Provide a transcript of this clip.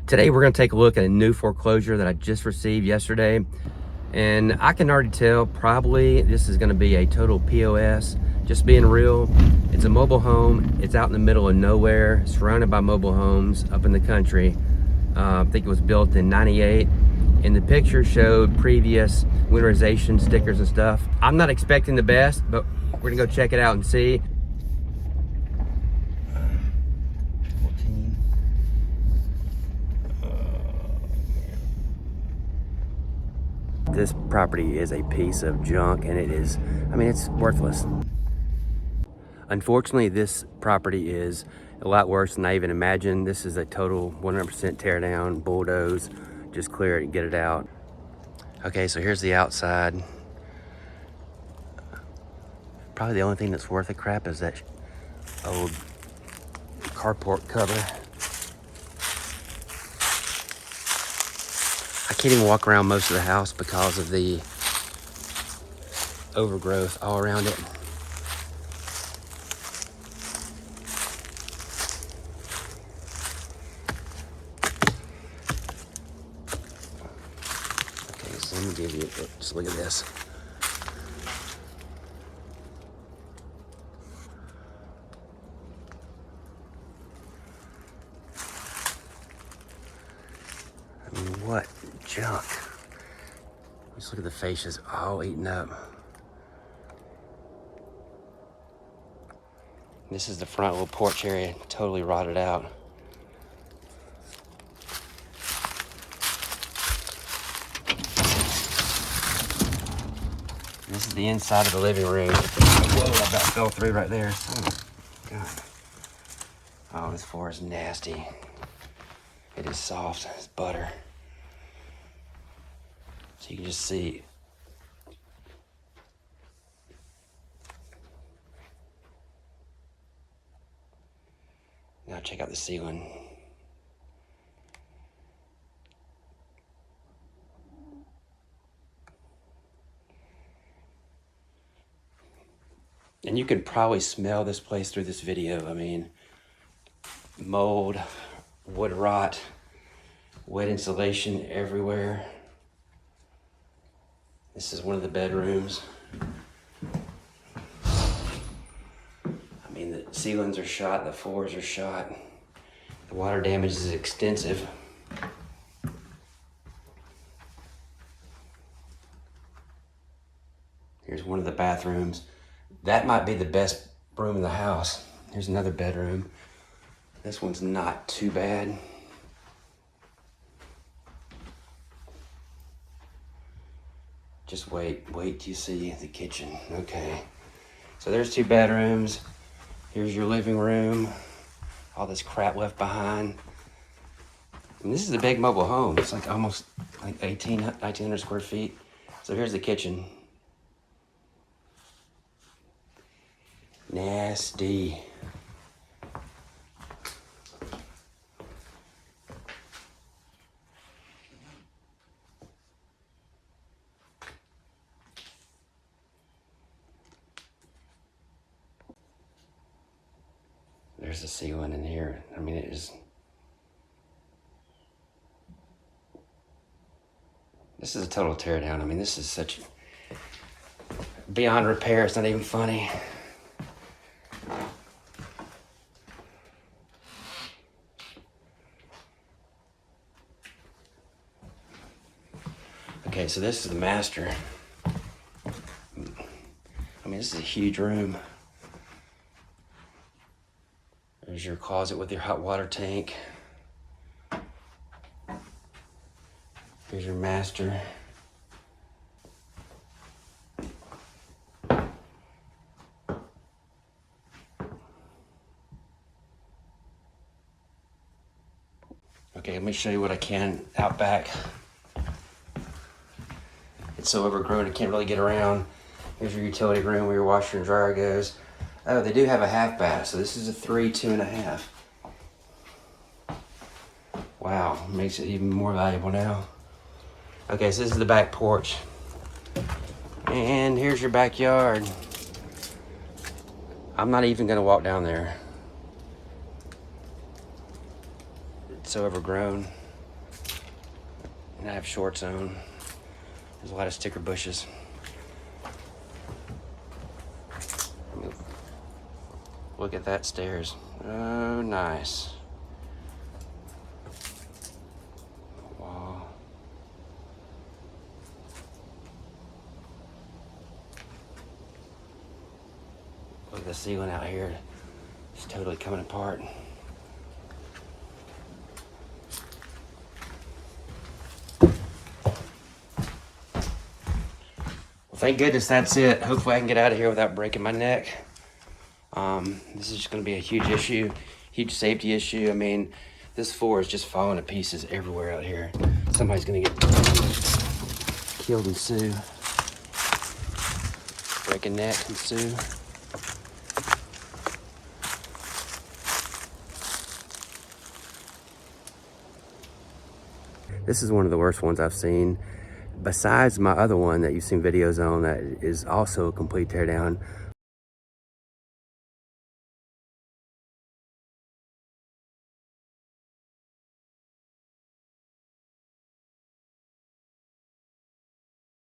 Today we're going to take a look at a new foreclosure that I just received yesterday, and I can already tell probably this is going to be a total POS. Just being real, it's a mobile home. It's out in the middle of nowhere, surrounded by mobile homes up in the country. I think it was built in '98, and the picture showed previous winterization stickers and stuff. I'm not expecting the best, but we're gonna go check it out and see. This property is a piece of junk, and it is, I mean, it's worthless. Unfortunately, this property is a lot worse than I even imagined. This is a total 100% tear down, bulldoze, just clear it and get it out. Okay, so here's the outside. Probably the only thing that's worth a crap is that old carport cover. I can't even walk around most of the house because of the overgrowth all around it. Okay, so let me give you, just look at this. I mean, what junk. Just look at the fascias all eaten up. This is the front little porch area, totally rotted out. This is the inside of the living room. Whoa, I about fell through right there. Oh, God. Oh, this floor is nasty. It is soft as butter. So you can just see. Now check out the ceiling. And you can probably smell this place through this video. I mean, mold, wood rot, wet insulation everywhere. This is one of the bedrooms. I mean, the ceilings are shot, the floors are shot. The water damage is extensive. Here's one of the bathrooms. That might be the best room in the house. Here's another bedroom. This one's not too bad. Just wait till you see the kitchen. Okay. So there's two bedrooms. Here's your living room. All this crap left behind. And this is a big mobile home. It's like almost like 1,900 square feet. So here's the kitchen. Nasty. There's the ceiling in here. I mean, it is. This is a total teardown. I mean, this is such beyond repair. It's not even funny. Okay, so this is the master. I mean, this is a huge room. There's your closet with your hot water tank. Here's your master. Okay, let me show you what I can out back. It's so overgrown I can't really get around. Here's your utility room where your washer and dryer goes. Oh, they do have a half bath, so this is a 3, 2.5. Wow, makes it even more valuable now. Okay, so this is the back porch. And here's your backyard. I'm not even gonna walk down there. It's so overgrown. And I have shorts on. There's a lot of sticker bushes. Look at that stairs. Oh, nice. Wow. Look at the ceiling out here. It's totally coming apart. Thank goodness that's it. Hopefully I can get out of here without breaking my neck. This is just gonna be a huge issue, huge safety issue. I mean, this floor is just falling to pieces everywhere out here. Somebody's gonna get killed and sue. Break a neck and sue. This is one of the worst ones I've seen. Besides my other one that you've seen videos on that is also a complete teardown,